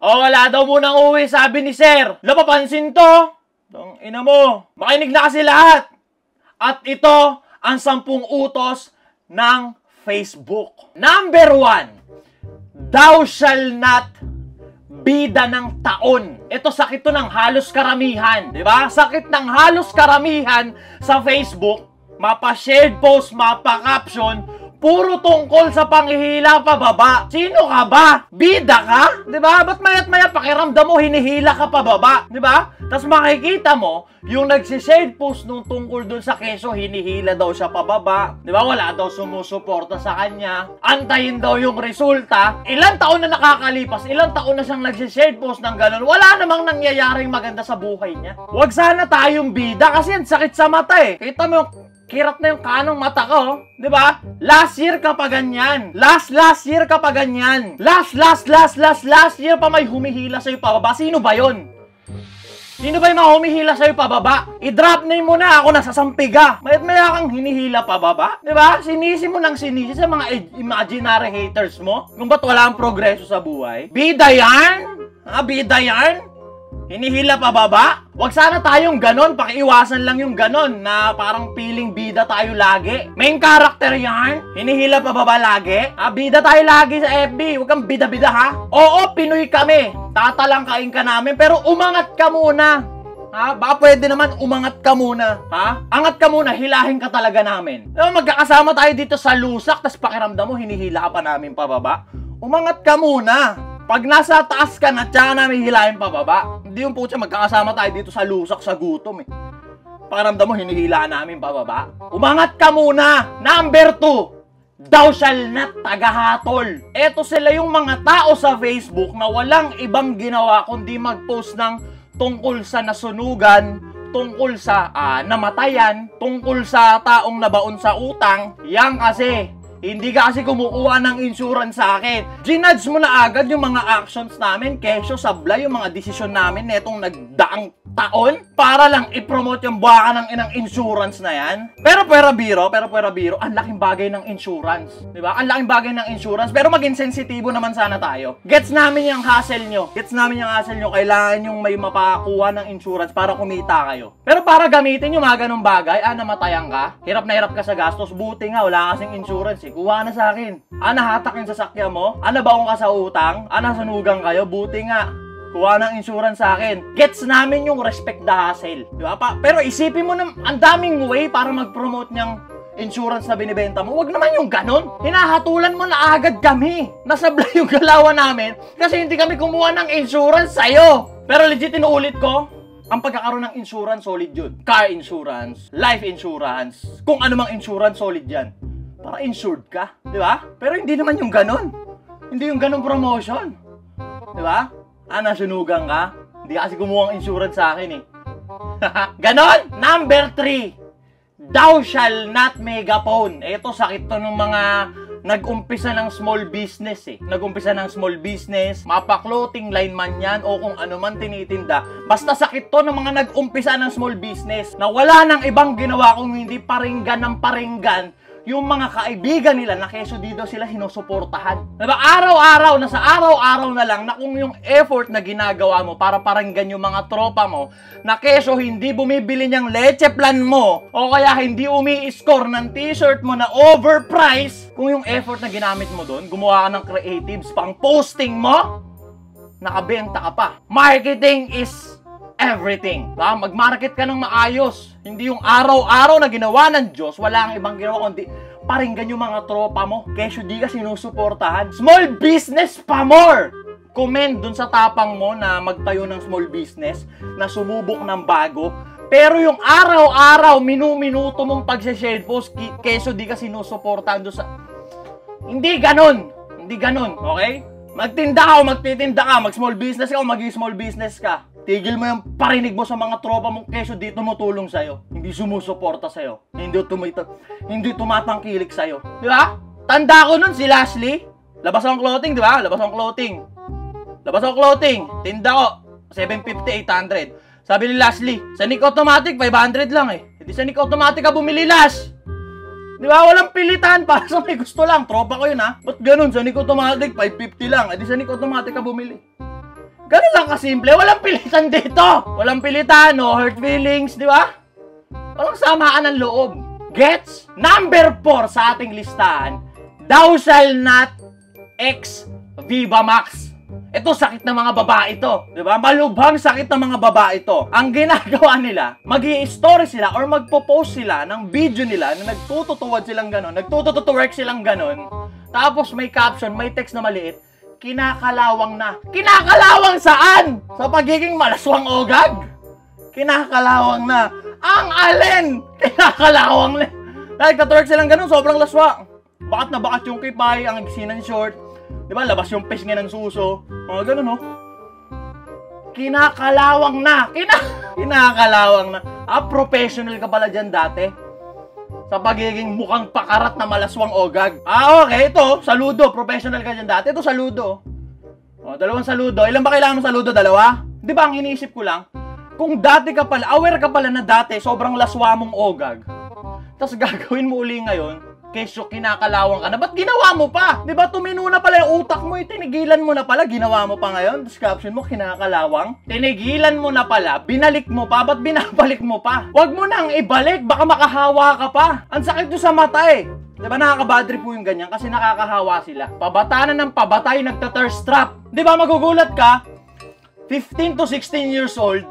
O, wala daw munang uwi, sabi ni Sir. Napapansin to? Tong ina mo. Makinig na kasi lahat. At ito ang 10 utos ng Facebook. Number 1. Thou shall not bida ng taon. Ito sakit to ng halos karamihan. Diba? Sakit ng halos karamihan sa Facebook. Mapa-shared post, mapa-caption, puro tungkol sa panghihila pababa. Sino ka ba? Bida ka? Diba? Ba't mayat maya pakiramdam mo hinihila ka pababa? Diba? Tapos makikita mo, yung nagsishare post nung tungkol dun sa keso, hinihila daw siya pababa. Diba? Wala daw sumusuporta sa kanya. Antayin daw yung resulta. Ilang taon na nakakalipas, ilang taon na siyang nagsishare post ng ganun. Wala namang nangyayaring maganda sa buhay niya. Huwag sana tayong bida kasi ang sakit sa mata eh. Kita mo yung kirat na yung kanong mata ko, di ba? Last year ka pa ganyan. Last year ka pa ganyan. Last year pa may humihila sa'yo pababa. Sino ba yon? Sino ba yung mga humihila sa'yo pababa? I-drop name mo na, ako nasasampiga. Mayat-maya kang hinihila pababa. Di ba? Sinisi mo ng sinisi sa mga imaginary haters mo. Kung ba't wala ang progreso sa buhay? Bida yan? Ha? Bida yan? Hinihila pababa? Wag sana tayong ganon, pakiiwasan lang yung ganon na parang feeling bida tayo lagi. Main character yan, hinihila pababa lagi. Bida tayo lagi sa FB, wag kang bida-bida ha. Oo, Pinoy kami, tatalangkain ka namin, pero umangat ka muna. Baka pwede naman umangat ka muna. Angat ka muna, hilahin ka talaga namin. Magkakasama tayo dito sa lusak, tas pakiramdam mo, hinihila ka pa namin pababa. Umangat ka muna. Pag nasa taas ka na, tsaka namin hilahin pababa. Hindi yung putya, magkakasama tayo dito sa lusak, sa gutom eh. Pakiramdam mo, hinihila namin pababa. Umangat ka muna. Number 2. Thou shall not tagahatol. Eto sila yung mga tao sa Facebook na walang ibang ginawa kundi mag-post ng tungkol sa nasunugan, tungkol sa namatayan, tungkol sa taong nabaon sa utang. Yan kasi. Hindi ka kasi kumukuha ng insurance sa akin. Ginudge mo na agad yung mga actions namin, kesyo, sablay, yung mga desisyon namin netong nagdaang taon para lang i-promote yung buwaka ng inang insurance na yan. Pero pwera biro, ang laking bagay ng insurance. Diba? Ang laking bagay ng insurance, pero maging sensitibo naman sana tayo. Gets namin yung hassle nyo. Kailangan yung may mapakuha ng insurance para kumita kayo. Pero para gamitin yung mga ganong bagay, namatayan ka, hirap na hirap ka sa gastos, buti nga, wala kasing insurance eh. Kuha na sa akin. Nahatak yung sasakyan mo, nabaong ka sa utang, nasunugan kayo, buti nga. Kuha ng insurance sa akin. Gets namin yung respect the hassle. Diba? Pero isipin mo na, ang daming way para mag-promote niyang insurance na binibenta mo. Huwag naman yung ganon. Hinahatulan mo na agad kami. Nasablay yung galawan namin kasi hindi kami kumuha ng insurance sa'yo. Pero legit, inuulit ko, ang pagkakaroon ng insurance, solid yun. Car insurance, life insurance, kung ano mang insurance, solid yan. Para insured ka. Diba? Pero hindi naman yung ganon. Hindi yung ganon promotion. Diba? Nasunugan ka? Hindi kasi kumuha ng insurance sa akin eh. Ganon! Number 3. Thou shall not megaphone. Ito, sakit to ng mga nag-umpisa ng small business eh. Nag-umpisa ng small business, mapa-clothing line man yan o kung ano man tinitinda. Basta sakit to ng mga nag-umpisa ng small business na wala nang ibang ginawa kung hindi paringgan ng paringgan yung mga kaibigan nila na keso dito sila sinusuportahan. Diba? Araw-araw, nasa araw-araw na lang na kung yung effort na ginagawa mo para paranggan yung mga tropa mo na keso hindi bumibili niyang leche plan mo o kaya hindi umi-score ng t-shirt mo na overpriced, kung yung effort na ginamit mo doon, gumawa ka ng creatives pang posting mo, nakabenta ka pa. Marketing is everything. Mag-market ka ng maayos. Hindi yung araw-araw na ginawa ng Diyos, wala kang ibang ginawa kundi paringgan yung mga tropa mo. Kesyo di ka sinusuportahan. Small business pa more! Comment dun sa tapang mo na magtayo ng small business, na sumubok ng bago. Pero yung araw-araw, minu-minuto mong pag-share post, kesyo di ka sinusuportahan dun sa... Hindi ganon! Hindi ganon, okay? Magtinda ka o magtitinda ka, mag-small business ka o mag-small business ka. Tigil mo yung parinig mo sa mga tropa mong keso di tumutulong sa'yo. Hindi sumusuporta sa'yo. Hindi tumatangkilik sa'yo. Di ba? Tanda ko nun si Lashley. Labas ang clothing, di ba? Labas ang clothing. Tinda ko. 750, 800. Sabi ni Lashley, sa Nick Automatic, 500 lang eh. Hindi sa Nick Automatic ka bumili, Lash. Di ba? Walang pilitan para sa may gusto lang. Tropa ko yun ha. Ba't ganun? Sa Nick Automatic, 550 lang. Hindi sa Nick Automatic ka bumili. Ganun lang kasimple. Walang pilitan dito. Walang pilitan, no hurt feelings, di ba? Walang samaan ng loob. Gets? Number 4 sa ating listahan, thou shall not ex Viva Max. Ito, sakit ng mga babae to. Diba? Malubhang sakit ng mga babae to. Ang ginagawa nila, mag-i-story sila or magpo-post sila ng video nila na nagtututuwad silang ganon, nagtututuwork silang ganon. Tapos may caption, may text na maliit, kinakalawang na. Kinakalawang saan? Sa pagiging malaswang ogag? Kinakalawang na. Ang alin? Kinakalawang na. Nagtutuwork silang ganon, sobrang laswa. Bakat na bakat yung kipay, ang igsinan short. Diba, labas yung pes nga ng suso. Mga ganun, no? Kinakalawang na. Kinakalawang na. Professional ka pala dyan dati. Sa pagiging mukhang pakarat na malaswang ogag. Okay, ito, saludo. Professional ka dyan dati. Ito, saludo. Dalawang saludo. Ilan ba kailangan mo saludo? Dalawa? Diba, ang iniisip ko lang, kung dati ka pala, aware ka pala na dati, sobrang laswa mong ogag. Tapos gagawin mo uli ngayon, kesyo kinakalawang ka na, ba't ginawa mo pa? Diba, tumino na pala yung utak mo, tinigilan mo na pala, ginawa mo pa ngayon, tapos caption mo, kinakalawang. Tinigilan mo na pala, binalik mo pa, ba't binabalik mo pa? Huwag mo nang ibalik, baka makahawa ka pa. Ang sakit to sa mata eh. Diba, nakakabadri po yung ganyan, kasi nakakahawa sila. Pabata na ng pabatay, nagta-thirst trap. Diba, magugulat ka, 15 to 16 years old,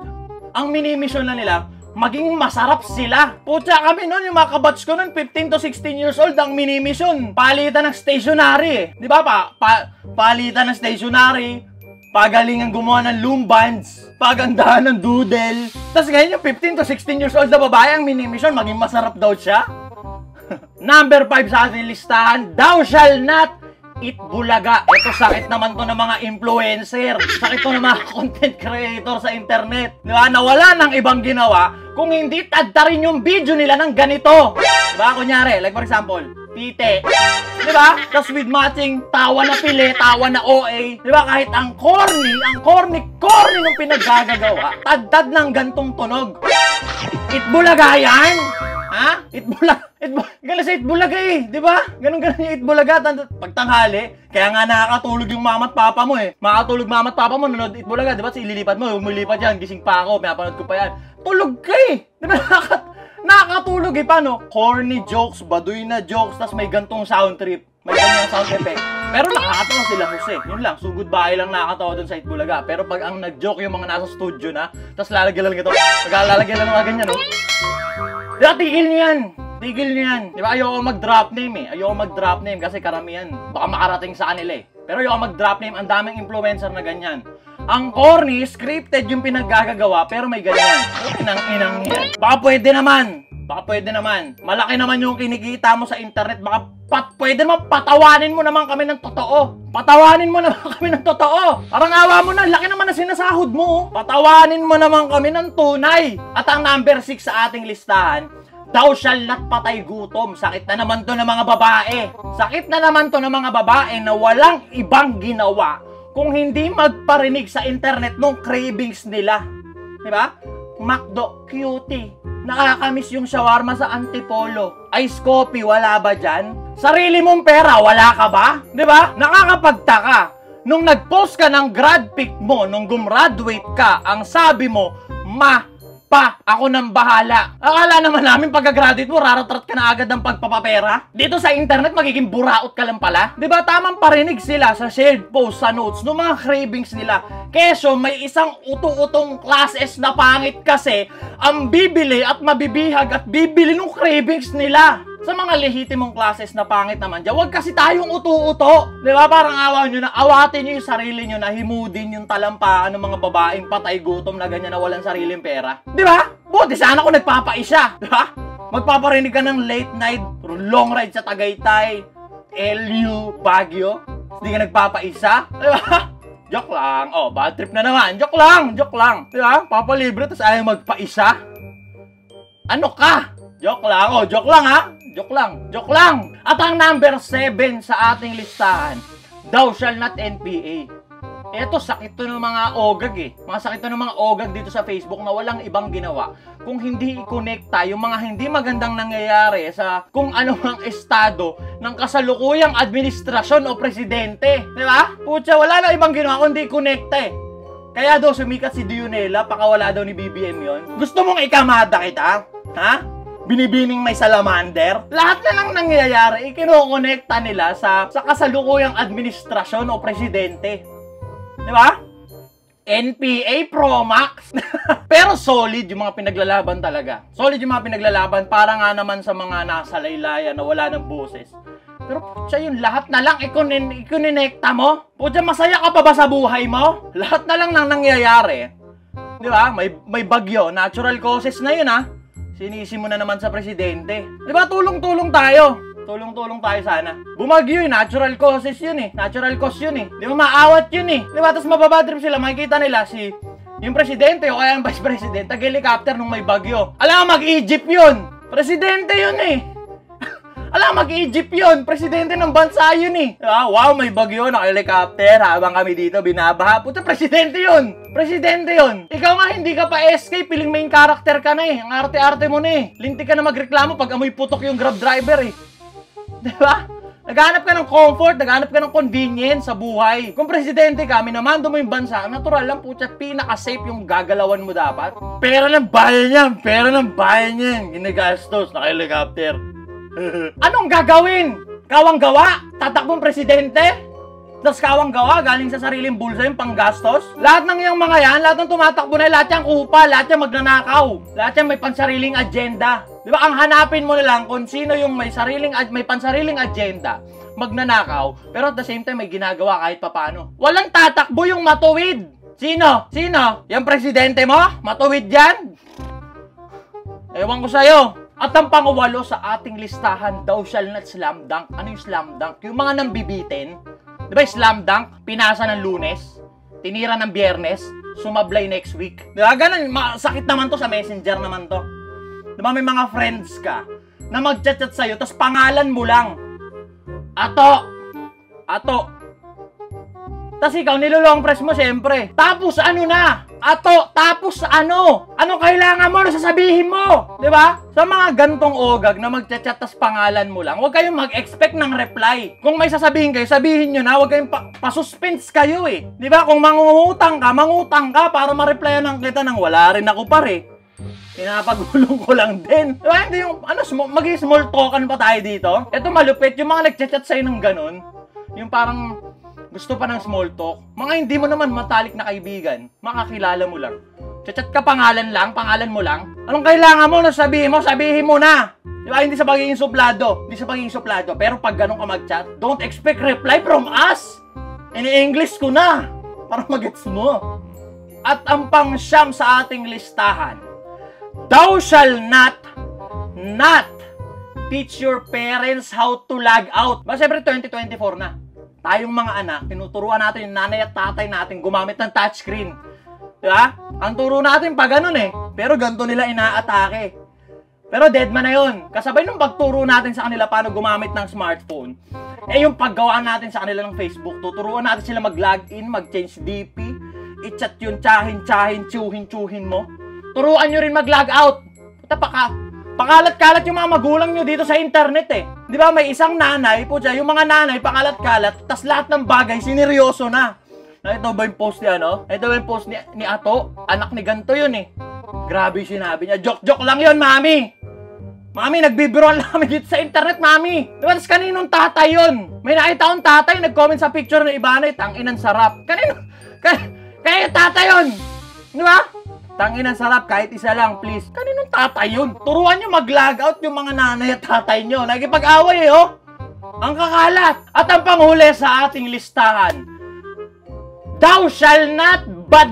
ang mini-mission na nila, maging masarap sila. Putya kami noon, yung mga kabats ko noon, 15 to 16 years old, ang mini-mission. Palitan ng stationary eh. Di ba palitan ng stationary, pagalingan gumawa ng loom bands, pagandahan ng doodle. Tapos ngayon yung 15 to 16 years old na babae, ang mini-mission, maging masarap daw siya. Number 5 sa ating listahan, thou shall not eat bulaga. Ito, sakit naman to ng mga influencer. Sakit to ng mga content creator sa internet. Diba? Na wala nang ibang ginawa kung hindi tadtarin yung video nila ng ganito. Diba? Kunyari, like for example, tite. Diba? Tapos with matching, tawa na pili, tawa na OA. Diba? Kahit ang corny nung pinaggagawa, tad-tad ng gantong tunog. Eat bulaga yan? Ha? Gala sa itbulaga eh, di ba? Ganun yung itbulaga. Pagtanghali, kaya nga nakakatulog yung mama at papa mo eh. Makakatulog mama at papa mo, nanonood itbulaga, di ba? Ililipat mo, umilipat yan, gising pa ako, pinapanood ko pa yan. Tulog ka eh! Di ba? Nakakatulog eh, paano? Corny jokes, baduy na jokes, tas may gantong sound trip. May ganyang sound effect. Pero nakakatawa sila Jose. Yun lang, sugod bahay lang nakakatawa dun sa itbulaga. Pero pag ang nag-joke yung mga nasa studio na, tas lalagyan lang ito, lalagyan lang mga ganyan, no? Diba, tigil nyo yan! Tigil nyo yan! Diba, ayoko mag-drop name eh. Ayoko mag-drop name kasi karamihan, baka makarating sa kanila eh. Pero ayoko mag-drop name, ang daming influencer na ganyan. Ang corny, scripted yung pinaggagawa, pero may ganyan. Inang yan. Baka pwede naman. Malaki naman yung kinikita mo sa internet. Baka pwede naman patawanin mo naman kami ng totoo. Parang awa mo na, laki naman na sinasahod mo. Patawanin mo naman kami ng tunay. At ang number 6 sa ating listahan, thou shall not patay gutom. Sakit na naman to ng mga babae. Na walang ibang ginawa kung hindi magparinig sa internet ng cravings nila. Diba? McDo, cutie. Nakakamiss yung shawarma sa Antipolo. Ice coffee, wala ba dyan? Sarili mong pera, wala ka ba? Diba? Nakakapagtaka. Nung nag-post ka ng grad pic mo, nung gumraduate ka, ang sabi mo, ako nang bahala. Akala naman namin pagka-graduate mo, raratrat ka na agad ng pagpapapera. Dito sa internet, magiging buraot ka lang pala. Diba, tamang parinig sila sa shared post, sa notes, ng mga cravings nila. Keso, may isang utong-utong classes na pangit kasi ang bibili at mabibihag at bibili ng cravings nila. Sa mga lehitimong classes na pangit naman dyan, huwag kasi tayong uto-uto. Diba? Parang awatin nyo yung sarili nyo na himudin yung talampaan ng mga babaeng patay gutom na ganyan na walang sariling pera. Diba? Buti sana kung nagpapaisa. Diba? Magpaparinig ka ng late night, long ride sa Tagaytay, LU, Baguio. Hindi ka nagpapaisa. Diba? Joke lang. Oh, bad trip na naman. Joke lang. Diba? Papalibre, tapos ayaw magpaisa. Ano ka? Joke lang. Oh, joke lang ha. Joke lang. At ang number 7 sa ating listahan, thou shall not NPA. Eto, sakit to ng mga ogag eh. Sakit to ng mga ogag dito sa Facebook na walang ibang ginawa kung hindi i-connecta yung mga hindi magandang nangyayari sa kung ano ang estado ng kasalukuyang administrasyon o presidente. Di ba? Putya, wala na ibang ginawa kundi i-connecta eh. Kaya daw sumikat si Dionela, pakawala daw ni BBM yon. Gusto mong ikamada kita? Ha? Binibining may salamander? Lahat na lang nangyayari, ikinokonekta nila sa kasalukuyang administrasyon o presidente. Di ba? NPA Pro Max. Pero solid yung mga pinaglalaban talaga. Solid yung mga pinaglalaban para nga naman sa mga nasa laylayan na wala ng boses. Pero putya yun, lahat na lang ikonekta mo? Putya, masaya ka pa ba sa buhay mo? Lahat na lang nang nangyayari. Di ba? May bagyo, natural causes na yun ha. Sinisi mo na naman sa presidente. Di ba? Tulong-tulong tayo. Tulong-tulong tayo sana. Bumagyo yun, natural causes yun eh. Natural cause yun eh. Di ba? Maawat yun eh. Di ba? Tapos mababadrip sila, makikita nila yung presidente o kaya yung vice president, tag-helicopter nung may bagyo. Alam mo, mag-Egypt yun. Presidente yun eh. Alam, mag-Egypt yun. Presidente ng bansa yun eh. Diba? Wow, may bagyo, naka-helicopter. Habang kami dito, binabaha. Puta, presidente yun. Presidente yun. Ikaw nga, hindi ka pa SK. Piling main character ka na eh. Ang arte-arte mo na eh. Linti ka na magreklamo pag amoy putok yung grab driver eh. Diba? Naghanap ka ng comfort, naghanap ka ng convenience sa buhay. Kung presidente ka, minamando mo yung bansa, natural lang, putya, pinaka-safe yung gagalawan mo dapat. Pera ng bayan yan. Pera ng bayan yan. Ginagastos, naka-helicopter. Anong gagawin? Kawang gawa? Tatakbong presidente? Tapos kawang gawa? Galing sa sariling bulsa yung panggastos? Lahat ng yung mga yan, lahat ng tumatakbo na, lahat yung kupa, lahat yung magnanakaw, lahat yung may pansariling agenda. Di ba? Ang hanapin mo na lang kung sino yung may pansariling agenda, magnanakaw, pero at the same time may ginagawa kahit papano. Walang tatakbo yung matuwid. Sino? Sino? Yung presidente mo? Matuwid yan? Ewan ko sa'yo. At ang pangwalo sa ating listahan, thou shall not slam dunk. Ano yung slam dunk? Yung mga nambibitin. Di ba yung slam dunk? Pinasa ng Lunes, tinira ng Biyernes, sumablay next week. Di ba? Ganun, sakit naman to sa messenger naman to. Di ba may mga friends ka na mag-chat-chat sa'yo, tapos pangalan mo lang. Ato. Tapos ikaw, nilolong press mo siyempre. Tapos ano na? Ato, tapos ano? Anong kailangan mo? Ano sasabihin mo? Diba? Sa mga gantong ogag na magchat-chat tas pangalan mo lang, huwag kayong mag-expect ng reply. Kung may sasabihin kayo, sabihin nyo na, huwag kayong pa-suspense kayo eh. Diba? Kung mangungutang ka para ma-replyan ng kita ng wala rin ako pare. Pinapagulong ko lang din. Diba? Hindi yung, maging small talkan pa tayo dito. Ito malupit, yung mga nagchat-chat sa'yo ng ganun, yung parang gusto pa ng small talk, mga hindi mo naman matalik na kaibigan, makakilala mo lang. Chat ka pangalan mo lang. Anong kailangan mo na sabihin mo na. Diba? Hindi sa pagiging suplado. Pero pag ganun ka mag-chat, don't expect reply from us. Ini-English ko na, para mag-gets mo. At ang pang-siyam sa ating listahan, thou shall not teach your parents how to log out. Ba, siyempre 2024 na. Tayong mga anak, tinuturuan natin yung nanay at tatay natin gumamit ng touchscreen. Diba? Ang turo natin pa ganun eh. Pero ganito nila inaatake. Pero deadman na yun. Kasabay nung pagturo natin sa kanila paano gumamit ng smartphone, yung paggawa natin sa kanila ng Facebook, tuturuan natin sila mag-login, mag-change DP, i-chat yung tsahin, tsuhin mo. Turuan nyo rin mag-log out. Pakalat-kalat yung mga magulang nyo dito sa internet eh. Di ba may isang nanay, yung mga nanay pakalat-kalat, tas lahat ng bagay sineryoso na. Ito ba yung post ni Ito ba yung post ni Ato? Anak ni ganto yun eh. Grabe sinabi niya. Joke lang yun, mami. Mami, nagbibiruan lang kami dito sa internet, mami. Di ba, tas kaninong tatay yun? May nakita akong tatay, nag-comment sa picture ng iba na tanginan sarap. Kaya tatay yun. Di ba? Tanginan sarap, kahit isa lang, please. Kaninong tatay yun? Turuan nyo mag-log out yung mga nanay at tatay nyo. Nagipag-away eh, oh. Ang kakalat. At ang panghuli sa ating listahan, thou shall not